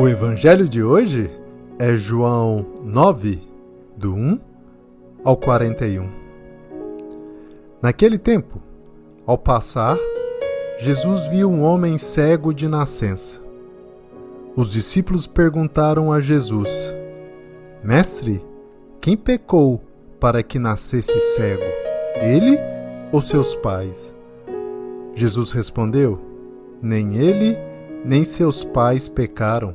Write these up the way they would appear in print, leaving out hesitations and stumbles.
O evangelho de hoje é João 9, do 1 ao 41. Naquele tempo, ao passar, Jesus viu um homem cego de nascença. Os discípulos perguntaram a Jesus: Mestre, quem pecou para que nascesse cego, ele ou seus pais? Jesus respondeu: Nem ele, nem seus pais pecaram,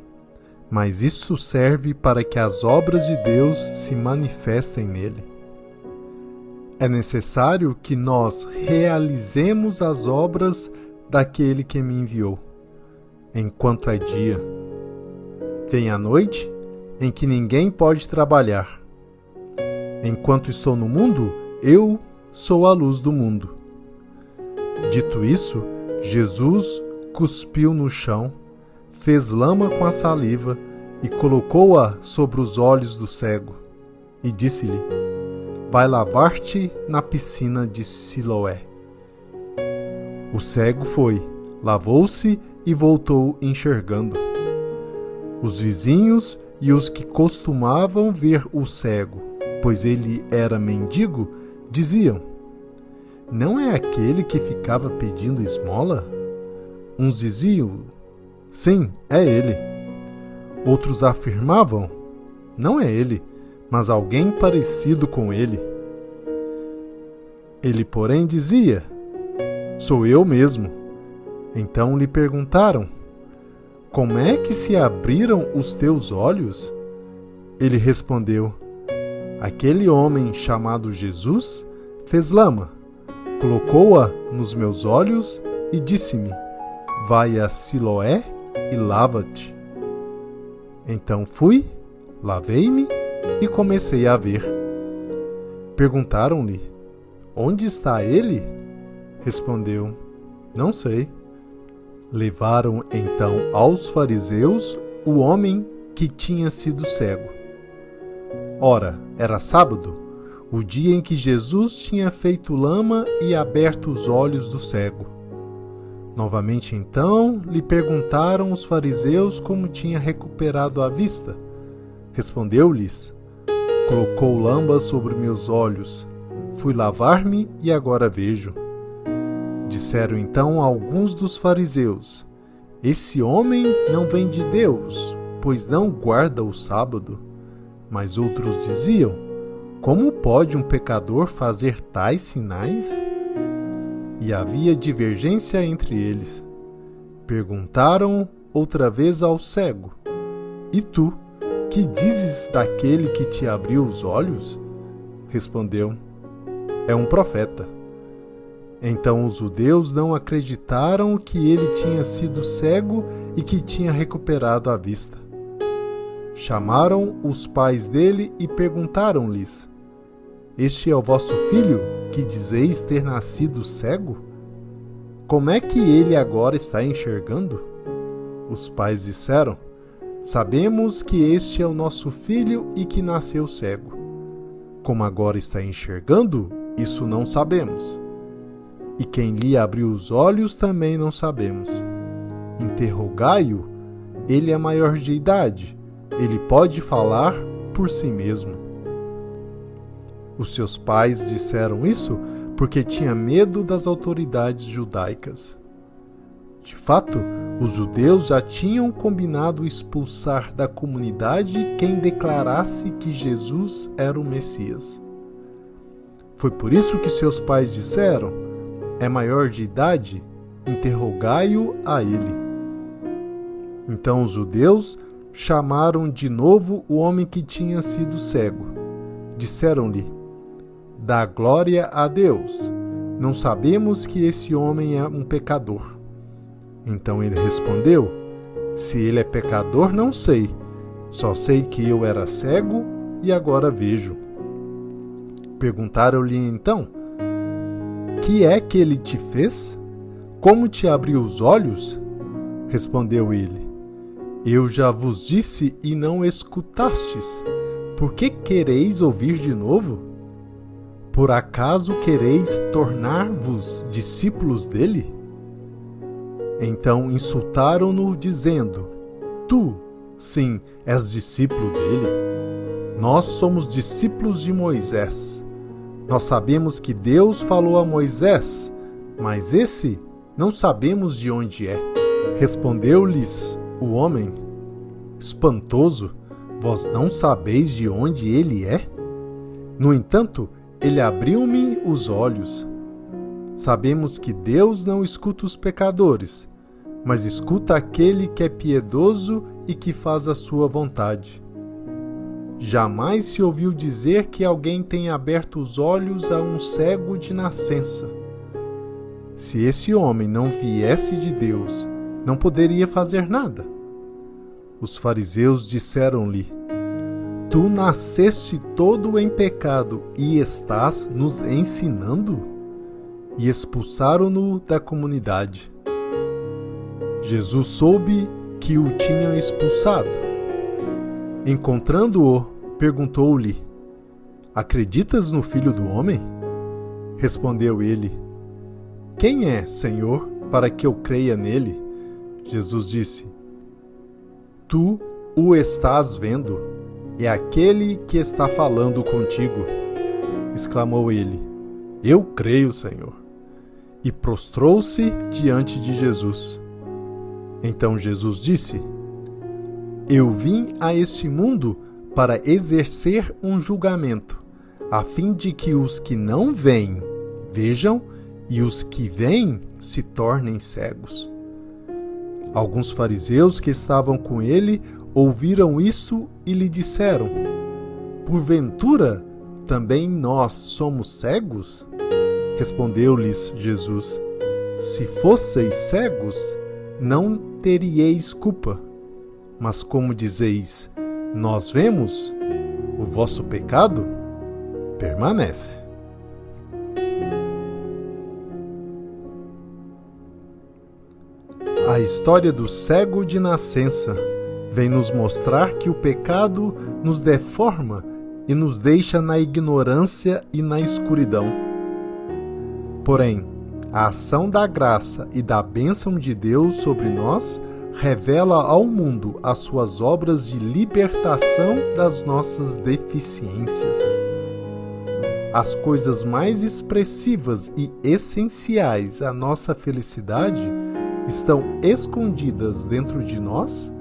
mas isso serve para que as obras de Deus se manifestem nele. É necessário que nós realizemos as obras daquele que me enviou, enquanto é dia. Vem a noite em que ninguém pode trabalhar. Enquanto estou no mundo, eu sou a luz do mundo. Dito isso, Jesus cuspiu no chão, fez lama com a saliva e colocou-a sobre os olhos do cego, e disse-lhe: Vai lavar-te na piscina de Siloé. O cego foi, lavou-se e voltou enxergando. Os vizinhos e os que costumavam ver o cego, pois ele era mendigo, diziam: Não é aquele que ficava pedindo esmola? Uns diziam: Sim, é ele. Outros afirmavam: Não é ele, mas alguém parecido com ele. Ele, porém, dizia: Sou eu mesmo. Então lhe perguntaram: Como é que se abriram os teus olhos? Ele respondeu: Aquele homem chamado Jesus fez lama, colocou-a nos meus olhos e disse-me: Vai a Siloé e lava-te. Então fui, lavei-me e comecei a ver. Perguntaram-lhe: Onde está ele? Respondeu: Não sei. Levaram então aos fariseus o homem que tinha sido cego. Ora, era sábado, o dia em que Jesus tinha feito lama e aberto os olhos do cego. Novamente então lhe perguntaram os fariseus como tinha recuperado a vista. Respondeu-lhes: Colocou lama sobre meus olhos, fui lavar-me e agora vejo. Disseram então alguns dos fariseus: Esse homem não vem de Deus, pois não guarda o sábado. Mas outros diziam: Como pode um pecador fazer tais sinais? E havia divergência entre eles. Perguntaram outra vez ao cego: E tu, que dizes daquele que te abriu os olhos? Respondeu: É um profeta. Então os judeus não acreditaram que ele tinha sido cego e que tinha recuperado a vista. Chamaram os pais dele e perguntaram-lhes: Este é o vosso filho, que dizeis ter nascido cego? Como é que ele agora está enxergando? Os pais disseram: Sabemos que este é o nosso filho e que nasceu cego. Como agora está enxergando, isso não sabemos. E quem lhe abriu os olhos também não sabemos. Interrogai-o, ele é maior de idade, ele pode falar por si mesmo. Os seus pais disseram isso porque tinha medo das autoridades judaicas. De fato, os judeus já tinham combinado expulsar da comunidade quem declarasse que Jesus era o Messias. Foi por isso que seus pais disseram: É maior de idade? Interrogai-o a ele. Então os judeus chamaram de novo o homem que tinha sido cego. Disseram-lhe: Dá glória a Deus. Não sabemos que esse homem é um pecador. Então ele respondeu: Se ele é pecador, não sei. Só sei que eu era cego e agora vejo. Perguntaram-lhe então: Que é que ele te fez? Como te abriu os olhos? Respondeu ele: Eu já vos disse e não escutastes. Por que quereis ouvir de novo? Por acaso quereis tornar-vos discípulos dele? Então insultaram-no, dizendo: Tu, Sim, és discípulo dele. Nós somos discípulos de Moisés. Nós sabemos que Deus falou a Moisés, mas esse não sabemos de onde é. Respondeu-lhes o homem: espantoso, vós não sabeis de onde ele é? No entanto, ele abriu-me os olhos. Sabemos que Deus não escuta os pecadores, mas escuta aquele que é piedoso e que faz a sua vontade. Jamais se ouviu dizer que alguém tenha aberto os olhos a um cego de nascença. Se esse homem não viesse de Deus, não poderia fazer nada. Os fariseus disseram-lhe: tu nasceste todo em pecado e estás nos ensinando? E expulsaram-no da comunidade. Jesus soube que o tinham expulsado. Encontrando-o, perguntou-lhe: acreditas no Filho do Homem? Respondeu ele: quem é, Senhor, para que eu creia nele? Jesus disse: tu o estás vendo, é aquele que está falando contigo. Exclamou ele: eu creio, Senhor. E prostrou-se diante de Jesus. Então Jesus disse: eu vim a este mundo para exercer um julgamento, a fim de que os que não veem vejam e os que veem se tornem cegos. Alguns fariseus que estavam com ele ouviram isso e lhe disseram: porventura também nós somos cegos? Respondeu-lhes Jesus: se fosseis cegos, não teríeis culpa. Mas como dizeis, nós vemos, o vosso pecado permanece. A história do cego de nascença vem nos mostrar que o pecado nos deforma e nos deixa na ignorância e na escuridão. Porém, a ação da graça e da bênção de Deus sobre nós revela ao mundo as suas obras de libertação das nossas deficiências. As coisas mais expressivas e essenciais à nossa felicidade estão escondidas dentro de nós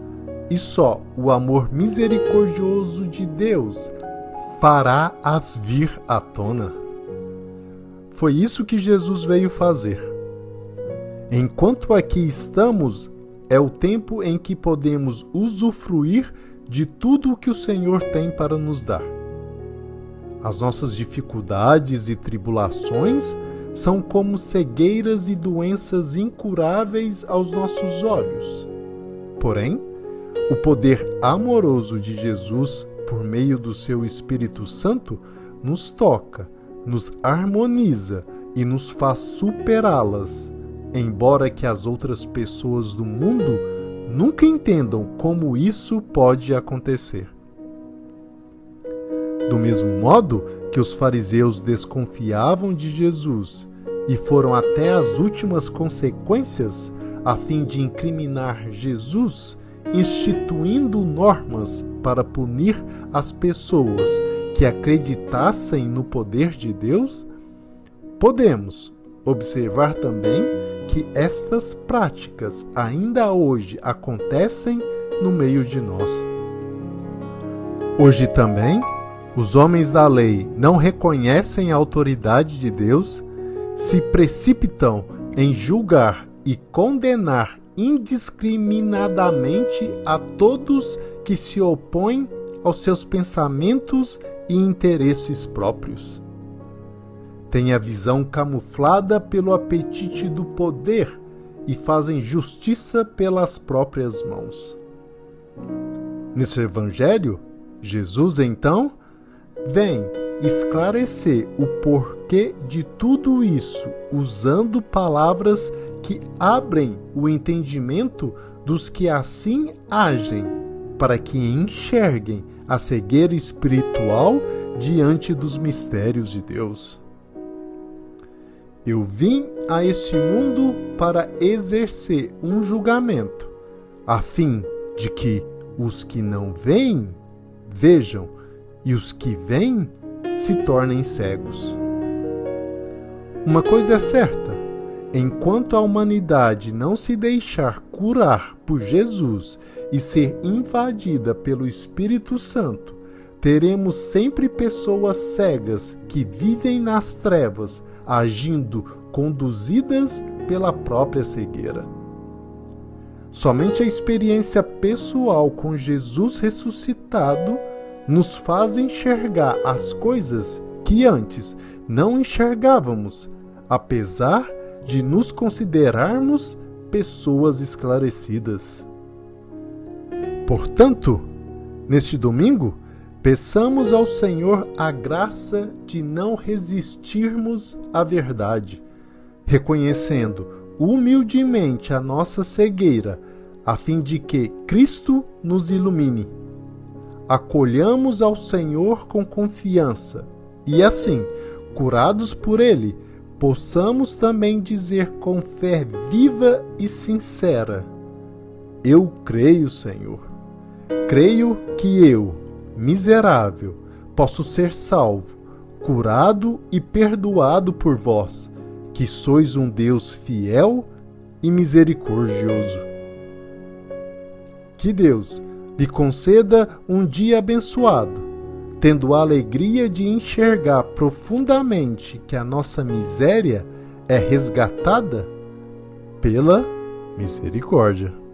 e só o amor misericordioso de Deus fará-as vir à tona. Foi isso que Jesus veio fazer. Enquanto aqui estamos, é o tempo em que podemos usufruir de tudo o que o Senhor tem para nos dar. As nossas dificuldades e tribulações são como cegueiras e doenças incuráveis aos nossos olhos. Porém, o poder amoroso de Jesus, por meio do seu Espírito Santo, nos toca, nos harmoniza e nos faz superá-las, embora que as outras pessoas do mundo nunca entendam como isso pode acontecer. Do mesmo modo que os fariseus desconfiavam de Jesus e foram até as últimas consequências a fim de incriminar Jesus, instituindo normas para punir as pessoas que acreditassem no poder de Deus, podemos observar também que estas práticas ainda hoje acontecem no meio de nós. Hoje também, os homens da lei não reconhecem a autoridade de Deus, se precipitam em julgar e condenar indiscriminadamente a todos que se opõem aos seus pensamentos e interesses próprios. Têm a visão camuflada pelo apetite do poder e fazem justiça pelas próprias mãos. Nesse evangelho, Jesus, então, vem esclarecer o porquê de tudo isso, usando palavras que abrem o entendimento dos que assim agem, para que enxerguem a cegueira espiritual diante dos mistérios de Deus. Eu vim a este mundo para exercer um julgamento, a fim de que os que não veem vejam, e os que veem se tornem cegos. Uma coisa é certa: enquanto a humanidade não se deixar curar por Jesus e ser invadida pelo Espírito Santo, teremos sempre pessoas cegas que vivem nas trevas, agindo conduzidas pela própria cegueira. Somente a experiência pessoal com Jesus ressuscitado nos faz enxergar as coisas que antes não enxergávamos, apesar de nos considerarmos pessoas esclarecidas. Portanto, neste domingo, peçamos ao Senhor a graça de não resistirmos à verdade, reconhecendo humildemente a nossa cegueira, a fim de que Cristo nos ilumine. Acolhamos ao Senhor com confiança e, assim, curados por Ele, possamos também dizer com fé viva e sincera: eu creio, Senhor. Creio que eu, miserável, posso ser salvo, curado e perdoado por vós, que sois um Deus fiel e misericordioso. Que Deus lhe conceda um dia abençoado, tendo a alegria de enxergar profundamente que a nossa miséria é resgatada pela misericórdia.